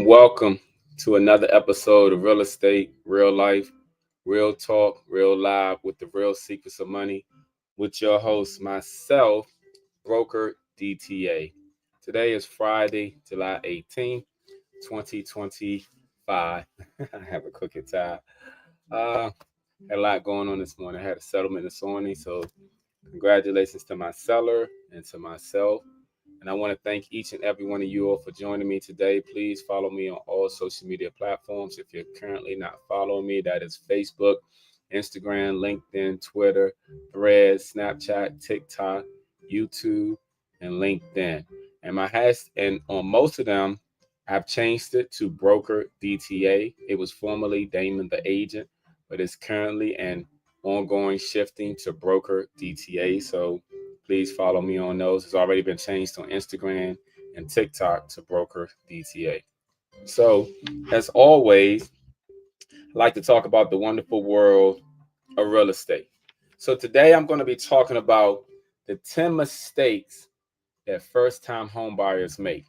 Welcome to another episode of Real Estate, Real Life, Real Talk, Real Live with the Real Secrets of Money with your host, myself, Broker DTA. Today is Friday, July 18th, 2025. I have a crooked tie. Had a lot going on this morning. I had a settlement this morning, so congratulations to my seller and to myself. And I want to thank each and every one of you all for joining me today. Please follow me on all social media platforms. If you're currently not following me, that is Facebook, Instagram, LinkedIn, Twitter, Threads, Snapchat, TikTok, YouTube, and LinkedIn. And on most of them, I've changed it to Broker DTA. It was formerly Damon the Agent, but it's currently an ongoing shifting to Broker DTA. So please follow me on those. It's already been changed on Instagram and TikTok to Broker DTA. So, as always, I like to talk about the wonderful world of real estate. So today I'm going to be talking about the 10 mistakes that first-time home buyers make.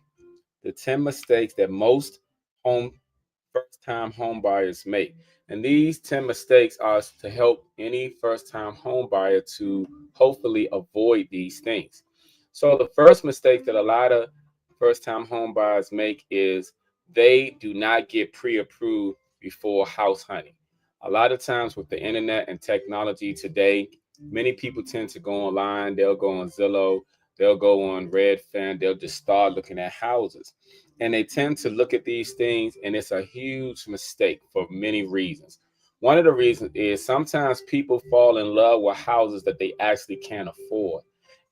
The 10 mistakes that most first-time home buyers make. And these 10 mistakes are to help any first-time home buyer to hopefully avoid these things. So the first mistake that a lot of first-time home buyers make is they do not get pre-approved before house hunting. A lot of times with the internet and technology today, many people tend to go online. They'll go on Zillow, they'll go on Redfin, they'll just start looking at houses. And they tend to look at these things, and it's a huge mistake for many reasons. One of the reasons is sometimes people fall in love with houses that they actually can't afford.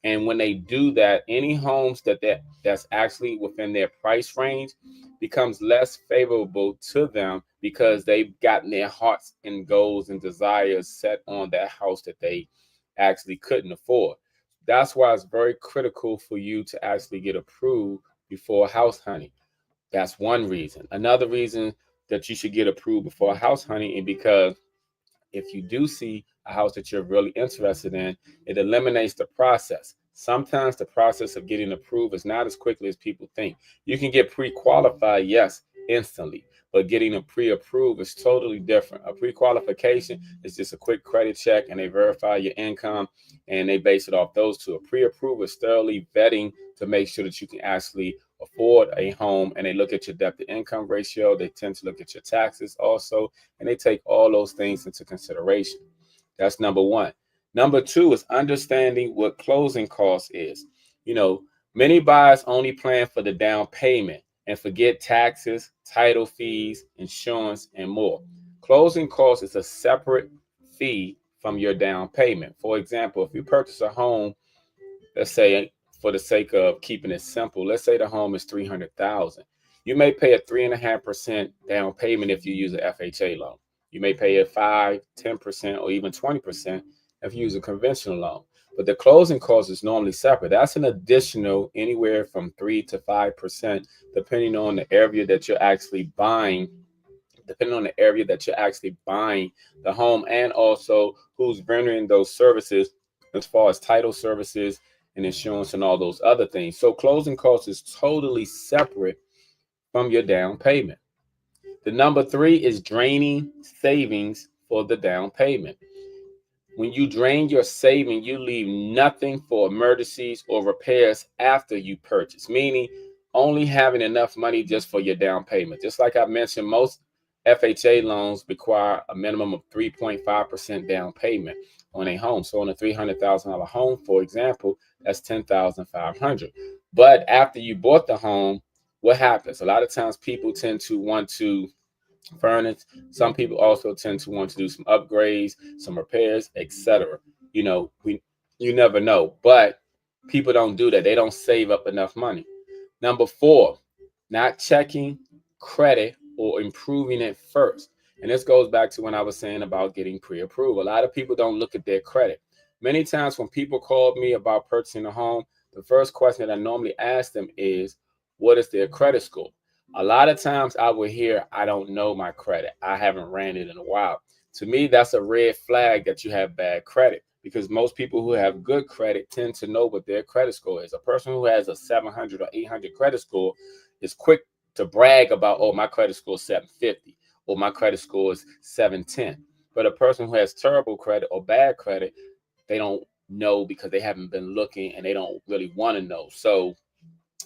And when they do that, any homes that's actually within their price range becomes less favorable to them because they've gotten their hearts and goals and desires set on that house that they actually couldn't afford. That's why it's very critical for you to actually get approved before house hunting. That's one reason. Another reason that you should get approved before house hunting is because if you do see a house that you're really interested in, it eliminates the process. Sometimes the process of getting approved is not as quickly as people think. You can get pre-qualified, yes, instantly, but getting a pre-approved is totally different. A pre-qualification is just a quick credit check, and they verify your income, and they base it off those two. A pre-approved is thoroughly vetting to make sure that you can actually afford a home, and they look at your debt to income ratio. They tend to look at your taxes also, and they take all those things into consideration. That's number one. Number two is understanding what closing costs is. Many buyers only plan for the down payment and forget taxes, title fees, insurance, and more. Closing costs is a separate fee from your down payment. For example, if you purchase a home, let's say for the sake of keeping it simple, let's say the home is $300,000. You may pay a 3.5% down payment if you use an FHA loan. You may pay a 5, 10%, or even 20% if you use a conventional loan. But the closing cost is normally separate. That's an additional anywhere from 3 to 5%, depending on the area that you're actually buying. Depending on the area that you're actually buying the home, and also who's rendering those services as far as title services and insurance and all those other things. So closing costs is totally separate from your down payment. The number three is draining savings for the down payment. When you drain your saving, you leave nothing for emergencies or repairs after you purchase, meaning only having enough money just for your down payment. Just like I mentioned, most FHA loans require a minimum of 3.5% down payment on a home. So on a $300,000 home, for example, that's $10,500. But after you bought the home, what happens? A lot of times people tend to want to furnace. Some people also tend to want to do some upgrades, some repairs, etc. You know, you never know, but people don't do that. They don't save up enough money. Number four, not checking credit or improving it first. And this goes back to when I was saying about getting pre-approved. A lot of people don't look at their credit. Many times when people call me about purchasing a home, the first question that I normally ask them is, what is their credit score? A lot of times I will hear, I don't know my credit. I haven't ran it in a while. To me, that's a red flag that you have bad credit, because most people who have good credit tend to know what their credit score is. A person who has a 700 or 800 credit score is quick to brag about, oh, my credit score is 750 or my credit score is 710. But a person who has terrible credit or bad credit, they don't know because they haven't been looking and they don't really want to know. So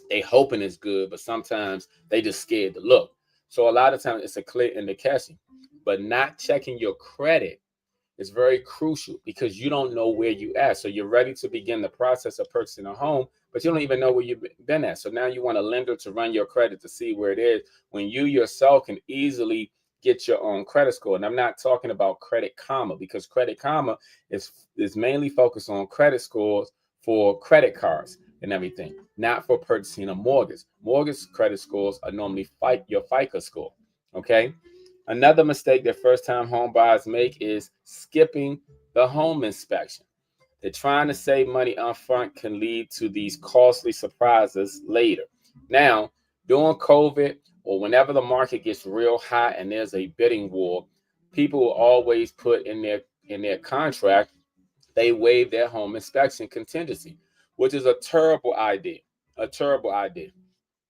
they hoping it's good, but sometimes they just scared to look. So a lot of times it's a clear indication. But not checking your credit is very crucial because you don't know where you at. So you're ready to begin the process of purchasing a home, but you don't even know where you've been at. So now you want a lender to run your credit to see where it is when you yourself can easily get your own credit score. And I'm not talking about Credit Karma, because Credit Karma is mainly focused on credit scores for credit cards and everything, not for purchasing a mortgage. Mortgage credit scores are normally your FICO score. Okay. Another mistake that first time home buyers make is skipping the home inspection. They're trying to save money upfront can lead to these costly surprises later. Now, during COVID or whenever the market gets real hot and there's a bidding war, people will always put in their contract they waive their home inspection contingency, which is a terrible idea. A terrible idea.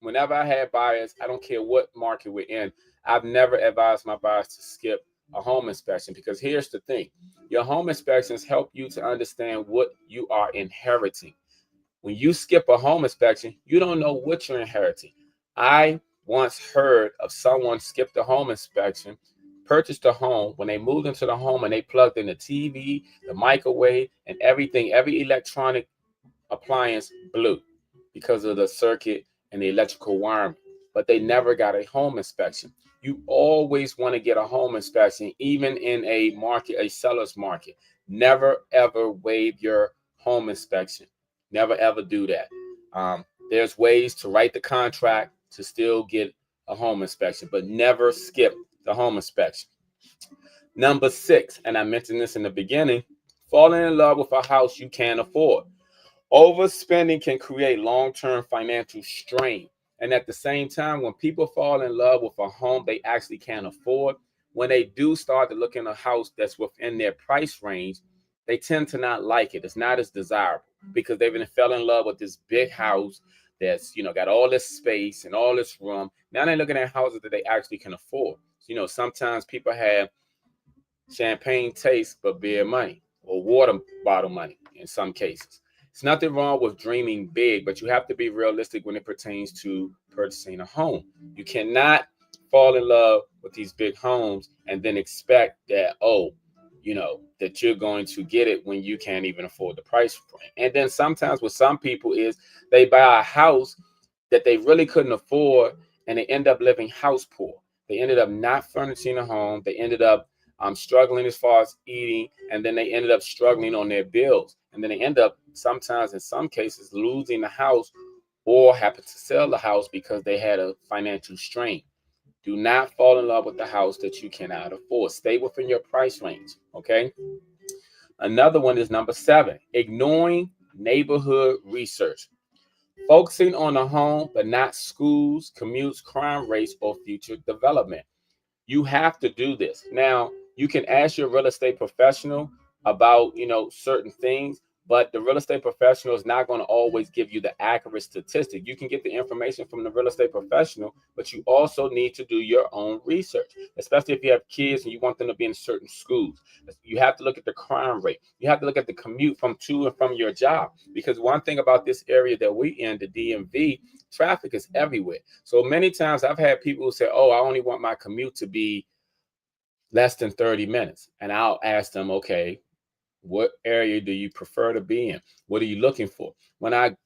Whenever I had buyers, I don't care what market we're in, I've never advised my buyers to skip a home inspection, because here's the thing: your home inspections help you to understand what you are inheriting. When you skip a home inspection, you don't know what you're inheriting. I once heard of someone skipped a home inspection, purchased a home. When they moved into the home and they plugged in the TV, the microwave, and everything, every electronic appliance blew because of the circuit and the electrical wiring, but they never got a home inspection. You always want to get a home inspection, even in a market, a seller's market. Never ever waive your home inspection. Never ever do that. There's ways to write the contract to still get a home inspection, but never skip the home inspection. Number six, and I mentioned this in the beginning, falling in love with a house you can't afford. Overspending can create long-term financial strain. And at the same time, when people fall in love with a home they actually can't afford, when they do start to look in a house that's within their price range, they tend to not like it. It's not as desirable because they've been fell in love with this big house that's, got all this space and all this room. Now they're looking at houses that they actually can afford. Sometimes people have champagne taste but beer money, or water bottle money in some cases. It's nothing wrong with dreaming big, but you have to be realistic when it pertains to purchasing a home. You cannot fall in love with these big homes and then expect that, that you're going to get it when you can't even afford the price for it. And then sometimes with some people is they buy a house that they really couldn't afford and they end up living house poor. They ended up not furnishing a home. They ended up struggling as far as eating, and then they ended up struggling on their bills. And then they end up sometimes, in some cases, losing the house or happen to sell the house because they had a financial strain. Do not fall in love with the house that you cannot afford. Stay within your price range, okay? Another one is number 7, ignoring neighborhood research. Focusing on the home, but not schools, commutes, crime rates, or future development. You have to do this. Now, you can ask your real estate professional about, certain things, but the real estate professional is not going to always give you the accurate statistic. You can get the information from the real estate professional, but you also need to do your own research, especially if you have kids and you want them to be in certain schools. You have to look at the crime rate. You have to look at the commute from to and from your job, because one thing about this area that we in, the DMV, traffic is everywhere. So many times I've had people who say, oh, I only want my commute to be less than 30 minutes. And I'll ask them, okay, what area do you prefer to be in? What are you looking for? When I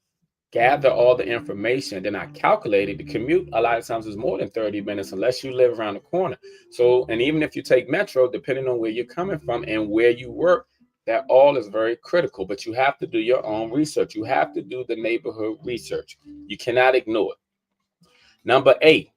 gather all the information. Then I calculated the commute a lot of times is more than 30 minutes unless you live around the corner. So, and even if you take Metro, depending on where you're coming from and where you work, that all is very critical. But you have to do your own research. You have to do the neighborhood research. You cannot ignore it. Number 8,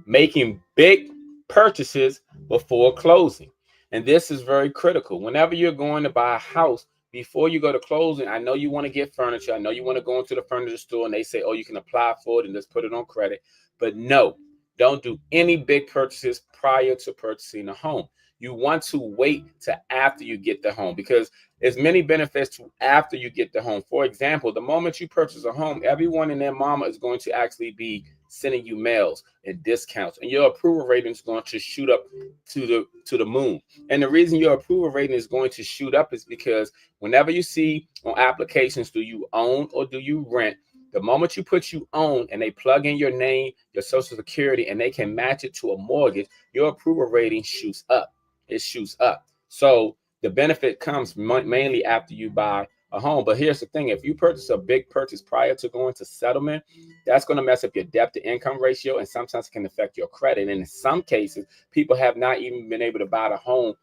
making big purchases before closing. And this is very critical. Whenever you're going to buy a house, before you go to closing, I know you want to get furniture. I know you want to go into the furniture store and they say, oh, you can apply for it and just put it on credit. But no, don't do any big purchases prior to purchasing a home. You want to wait to after you get the home because there's many benefits to after you get the home. For example, the moment you purchase a home, everyone and their mama is going to actually be sending you mails and discounts, and your approval rating is going to shoot up to the moon. And the reason your approval rating is going to shoot up is because whenever you see on applications, do you own or do you rent? The moment you put you own and they plug in your name, your social security, and they can match it to a mortgage, your approval rating shoots up. It shoots up. So the benefit comes mainly after you buy a home. But here's the thing: if you purchase a big purchase prior to going to settlement, that's going to mess up your debt to income ratio, and sometimes it can affect your credit. And in some cases, people have not even been able to buy the home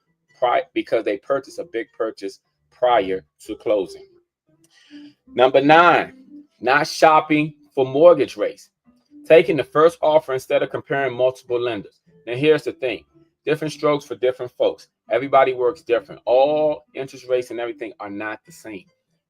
because they purchased a big purchase prior to closing. Number 9, not shopping for mortgage rates. Taking the first offer instead of comparing multiple lenders. Now, here's the thing: different strokes for different folks. Everybody works different. All interest rates and everything are not the same.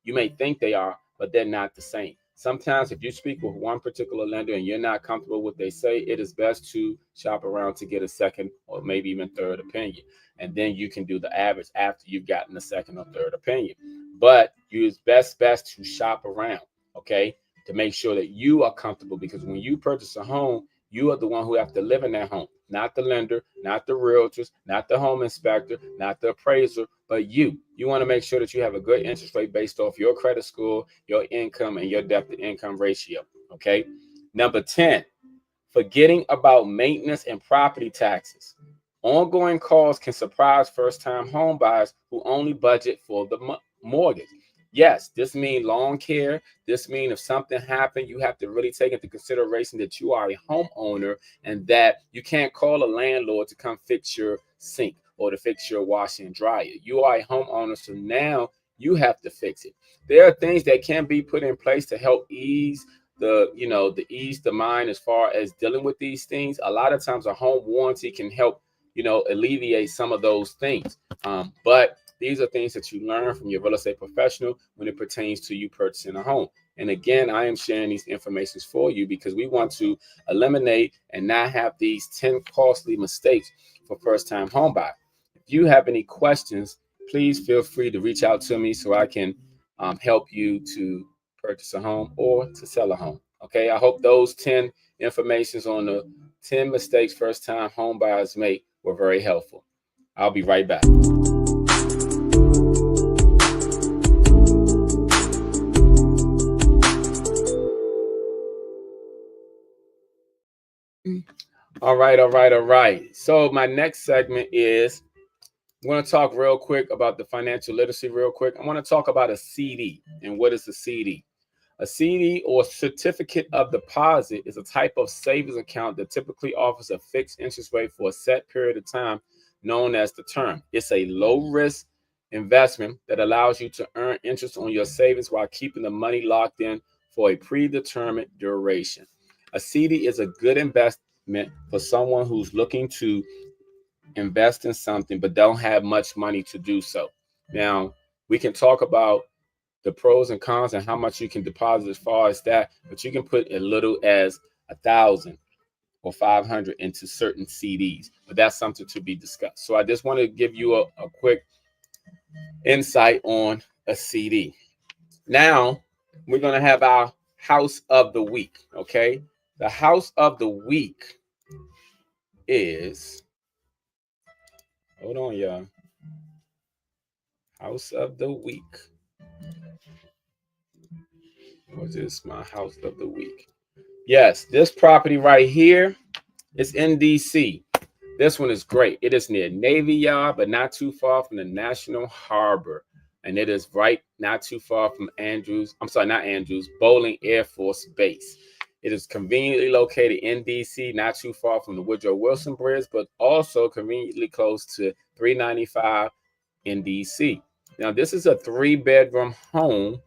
You may think they are, but they're not the same. Sometimes if you speak with one particular lender and you're not comfortable with what they say, it is best to shop around to get a second or maybe even third opinion. And then you can do the average after you've gotten a second or third opinion. But it's best to shop around, okay, to make sure that you are comfortable, because when you purchase a home, you are the one who have to live in that home, not the lender, not the realtors, not the home inspector, not the appraiser, but you. You want to make sure that you have a good interest rate based off your credit score, your income, and your debt to income ratio. Okay. Number 10, forgetting about maintenance and property taxes. Ongoing costs can surprise first-time home buyers who only budget for the mortgage. Yes, this means lawn care. This means if something happened, you have to really take into consideration that you are a homeowner and that you can't call a landlord to come fix your sink or to fix your washer and dryer. You are a homeowner, so now you have to fix it. There are things that can be put in place to help ease the mind as far as dealing with these things. A lot of times a home warranty can help alleviate some of those things. But these are things that you learn from your real estate professional when it pertains to you purchasing a home. And again, I am sharing these informations for you because we want to eliminate and not have these 10 costly mistakes for first-time home buyer. If you have any questions, please feel free to reach out to me so I can help you to purchase a home or to sell a home. Okay, I hope those 10 informations on the 10 mistakes first-time home buyers make were very helpful. I'll be right back. All right. So my next segment is I'm going to talk real quick about the financial literacy real quick. I want to talk about a CD. And what is a CD? A CD, or certificate of deposit, is a type of savings account that typically offers a fixed interest rate for a set period of time known as the term. It's a low-risk investment that allows you to earn interest on your savings while keeping the money locked in for a predetermined duration. A CD is a good investment for someone who's looking to invest in something but don't have much money to do so. Now, we can talk about the pros and cons and how much you can deposit as far as that, but you can put as little as 1,000 or 500 into certain CDs, but that's something to be discussed. So I just want to give you a quick insight on a CD. Now we're going to have our house of the week. Okay, the house of the week is, hold on, y'all. House of the week. What is my house of the week? Yes, this property right here is in DC. This one is great. It is near Navy Yard, but not too far from the National Harbor. and it is right not too far from Bowling Air Force Base. It is conveniently located in DC, not too far from the Woodrow Wilson Bridge, but also conveniently close to 395 in DC. Now, this is a 3-bedroom home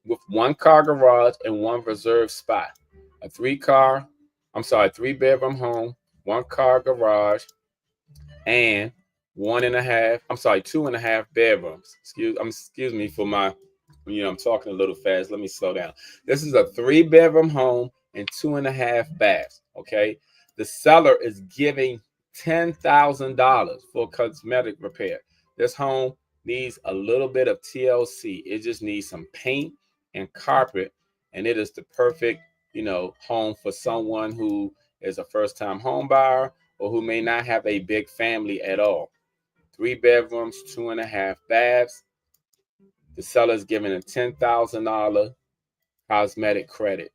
with 1-car garage and 1 reserved spot. A 3-bedroom home, 1-car garage, and 2.5 bedrooms. Excuse me for my, I'm talking a little fast. Let me slow down. This is a 3-bedroom home and 2.5 baths. Okay. The seller is giving $10,000 for cosmetic repair. This home needs a little bit of TLC. It just needs some paint and carpet, and it is the perfect, home for someone who is a first-time home buyer or who may not have a big family at all. 3 bedrooms, 2.5 baths. The seller is giving a $10,000 cosmetic credit.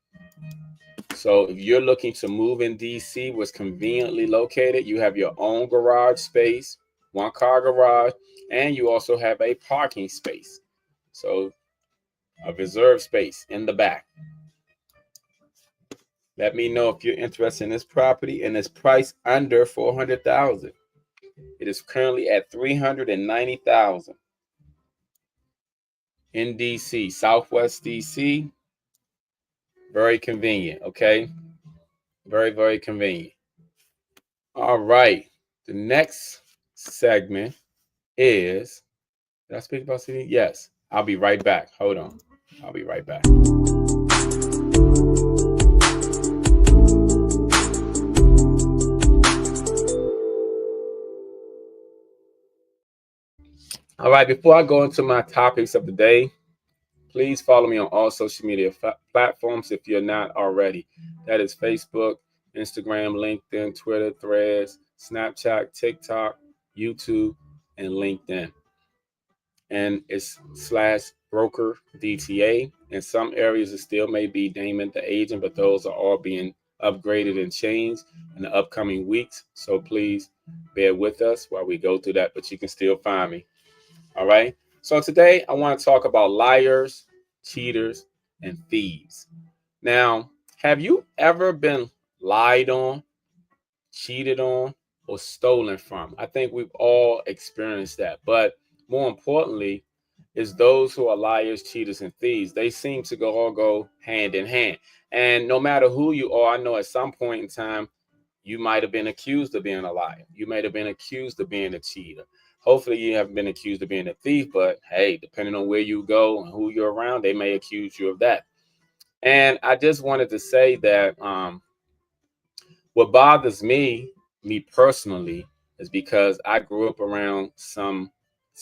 So if you're looking to move in DC, what's conveniently located, you have your own garage space, 1-car garage, and you also have a parking space. So a reserved space in the back. Let me know if you're interested in this property, and it's priced under $400,000. It is currently at $390,000 in DC, Southwest DC. Very convenient, okay? Very, very convenient. All right. The next segment is, did I speak about CD? Yes. I'll be right back. Hold on. I'll be right back. All right. Before I go into my topics of the day, please follow me on all social media platforms if you're not already. That is Facebook, Instagram, LinkedIn, Twitter, Threads, Snapchat, TikTok, YouTube, and LinkedIn. And it's /broker DTA. In some areas, it still may be Damon the agent, but those are all being upgraded and changed in the upcoming weeks. So please bear with us while we go through that, but you can still find me. All right. So today I want to talk about liars, cheaters, and thieves. Now, have you ever been lied on, cheated on, or stolen from? I think we've all experienced that. But more importantly, is those who are liars, cheaters, and thieves. They seem to all go hand in hand. And no matter who you are, I know at some point in time, you might have been accused of being a liar. You might have been accused of being a cheater. Hopefully you haven't been accused of being a thief, but hey, depending on where you go and who you're around, they may accuse you of that. And I just wanted to say that what bothers me personally, is because I grew up around some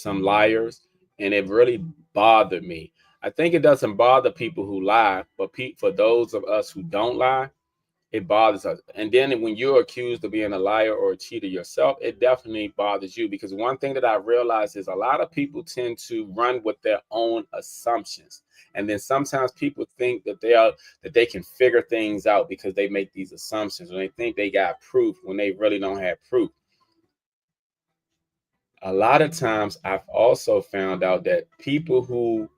liars, and it really bothered me. I think it doesn't bother people who lie, but for those of us who don't lie, it bothers us. And then when you're accused of being a liar or a cheater yourself, it definitely bothers you, because one thing that I realized is a lot of people tend to run with their own assumptions. And then sometimes people think that they can figure things out because they make these assumptions, and they think they got proof when they really don't have proof. A lot of times I've also found out that people who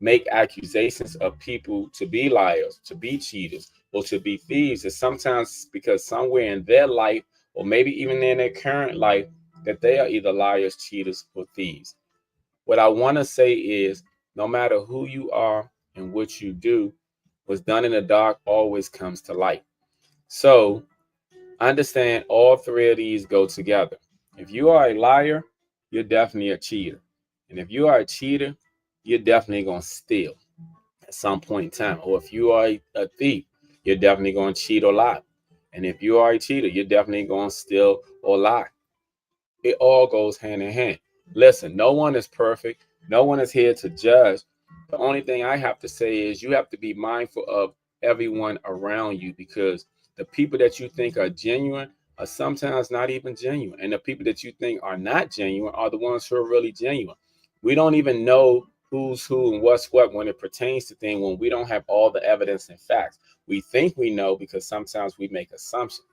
make accusations of people to be liars, to be cheaters, or to be thieves is sometimes because somewhere in their life, or maybe even in their current life, that they are either liars, cheaters, or thieves. What I want to say is, no matter who you are and what you do, what's done in the dark always comes to light. So understand all three of these go together. If you are a liar, you're definitely a cheater. And if you are a cheater, you're definitely going to steal at some point in time. Or if you are a thief, you're definitely going to cheat or lie. And if you are a cheater, you're definitely going to steal or lie. It all goes hand in hand. Listen, no one is perfect. No one is here to judge. The only thing I have to say is you have to be mindful of everyone around you, because the people that you think are genuine are sometimes not even genuine. And the people that you think are not genuine are the ones who are really genuine. We don't even know who's who and what's what when it pertains to things when we don't have all the evidence and facts. We think we know because sometimes we make assumptions.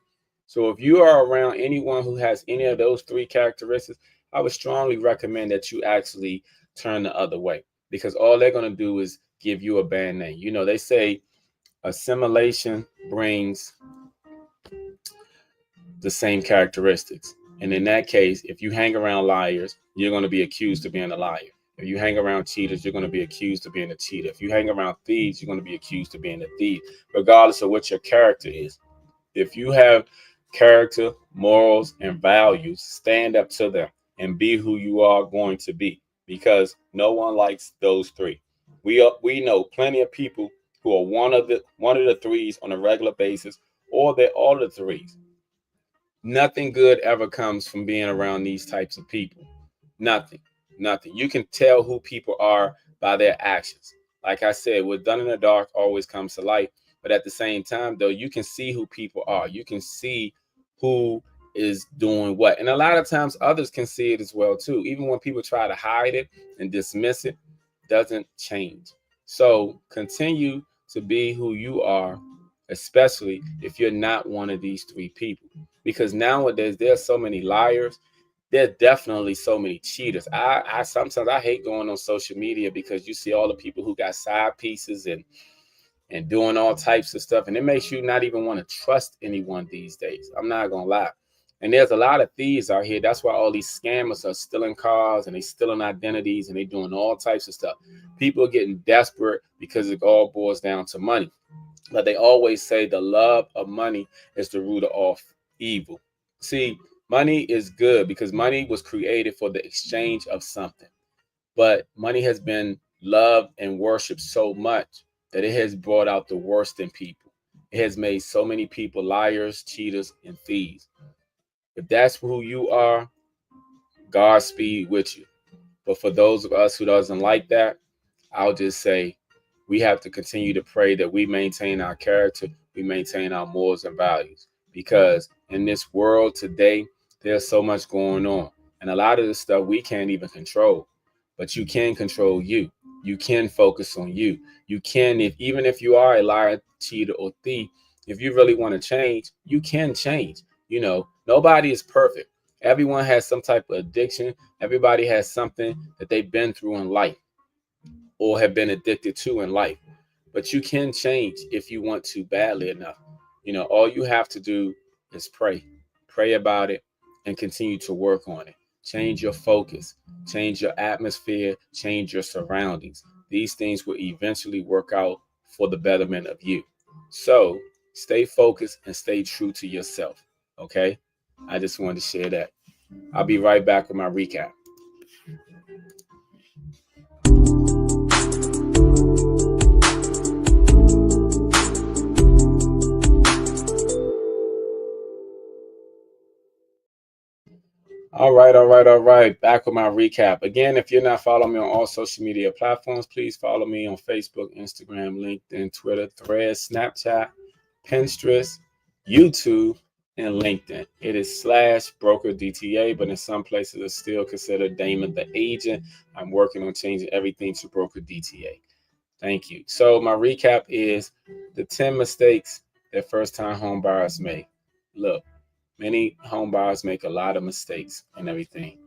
So if you are around anyone who has any of those three characteristics, I would strongly recommend that you actually turn the other way, because all they're going to do is give you a bad name. You know, they say assimilation brings the same characteristics. And in that case, if you hang around liars, you're going to be accused of being a liar. If you hang around cheaters, you're going to be accused of being a cheater. If you hang around thieves, you're going to be accused of being a thief, regardless of what your character is. If you have character, morals, and values, stand up to them and be who you are going to be, because no one likes those three. We know plenty of people who are one of the threes on a regular basis, or they're all the threes. Nothing good ever comes from being around these types of people. Nothing. Nothing. You can tell who people are by their actions. Like I said, what's done in the dark always comes to light. But at the same time, though, you can see who people are. You can see who is doing what. And a lot of times others can see it as well, too. Even when people try to hide it and dismiss it, doesn't change. So continue to be who you are, especially if you're not one of these three people. Because nowadays there's so many liars, there's definitely so many cheaters. I sometimes I hate going on social media, because you see all the people who got side pieces and doing all types of stuff, and it makes you not even want to trust anyone these days. I'm not gonna lie. And there's a lot of thieves out here. That's why all these scammers are stealing cars and they stealing identities and they doing all types of stuff. People are getting desperate because it all boils down to money. But they always say the love of money is the root of all evil. See, money is good because money was created for the exchange of something. But money has been loved and worshiped so much that it has brought out the worst in people. It has made so many people liars, cheaters, and thieves. If that's who you are, Godspeed with you. But for those of us who doesn't like that, I'll just say we have to continue to pray that we maintain our character, we maintain our morals and values. Because in this world today, there's so much going on. And a lot of the stuff we can't even control. But you can control you. You can focus on you. You can, if even if you are a liar, cheater, or thief, if you really want to change, you can change. You know, nobody is perfect. Everyone has some type of addiction. Everybody has something that they've been through in life or have been addicted to in life. But you can change if you want to badly enough. You know, all you have to do is pray. Pray about it and continue to work on it. Change your focus, change your atmosphere, change your surroundings. These things will eventually work out for the betterment of you. So stay focused and stay true to yourself. Okay? I just wanted to share that. I'll be right back with my recap. All right. Back with my recap. Again, if you're not following me on all social media platforms, please follow me on Facebook, Instagram, LinkedIn, Twitter, Threads, Snapchat, Pinterest, YouTube, and LinkedIn. It is slash broker DTA, but in some places it's still considered Damon the agent. I'm working on changing everything to broker DTA. Thank you. So my recap is the 10 mistakes that first time home buyers make. Look, many home buyers make a lot of mistakes and everything.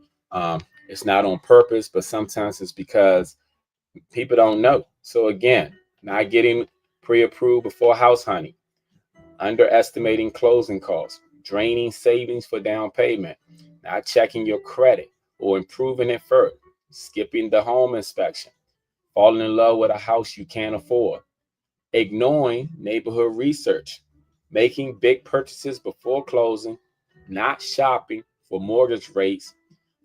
It's not on purpose, but sometimes it's because people don't know. So again, not getting pre-approved before house hunting, underestimating closing costs, draining savings for down payment, not checking your credit or improving it first, skipping the home inspection, falling in love with a house you can't afford, ignoring neighborhood research, making big purchases before closing, not shopping for mortgage rates,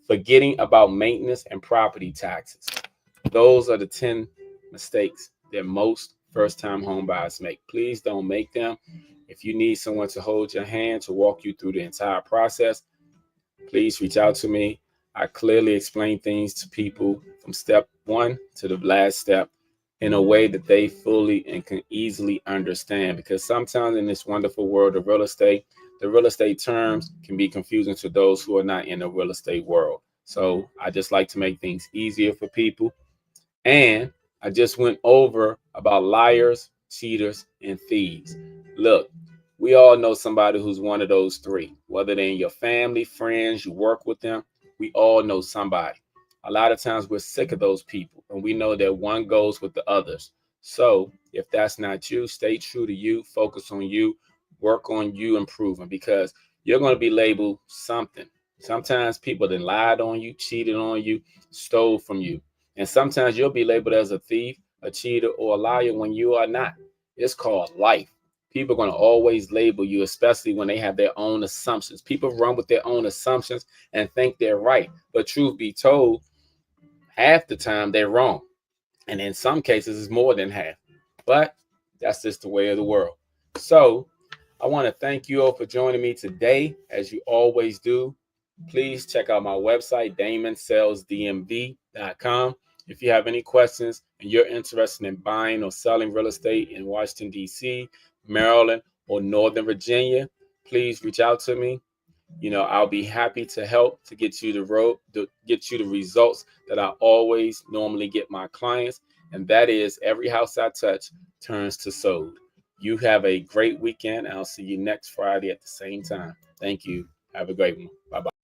forgetting about maintenance and property taxes. Those are the 10 mistakes that most first time home buyers make. Please don't make them. If you need someone to hold your hand to walk you through the entire process, please reach out to me. I clearly explain things to people from step one to the last step in a way that they fully and can easily understand. Because sometimes in this wonderful world of real estate, the real estate terms can be confusing to those who are not in the real estate world. So I just like to make things easier for people. And I just went over about liars, cheaters, and thieves. Look, we all know somebody who's one of those three, whether they're in your family, friends, you work with them. We all know somebody. A lot of times we're sick of those people, and we know that one goes with the others. So if that's not you, stay true to you, focus on you, work on you improving, because you're going to be labeled something. Sometimes people then lied on you, cheated on you, stole from you. And sometimes you'll be labeled as a thief, a cheater, or a liar when you are not. It's called life. People are going to always label you, especially when they have their own assumptions. People run with their own assumptions and think they're right. But truth be told, half the time they're wrong. And in some cases, it's more than half. But that's just the way of the world. So I want to thank you all for joining me today, as you always do. Please check out my website, DamonSellsDMV.com. If you have any questions and you're interested in buying or selling real estate in Washington, D.C., Maryland, or Northern Virginia, please reach out to me. I'll be happy to help to get you get you the results that I always normally get my clients, and that is every house I touch turns to sold. You have a great weekend. I'll see you next Friday at the same time. Thank you. Have a great one. Bye bye.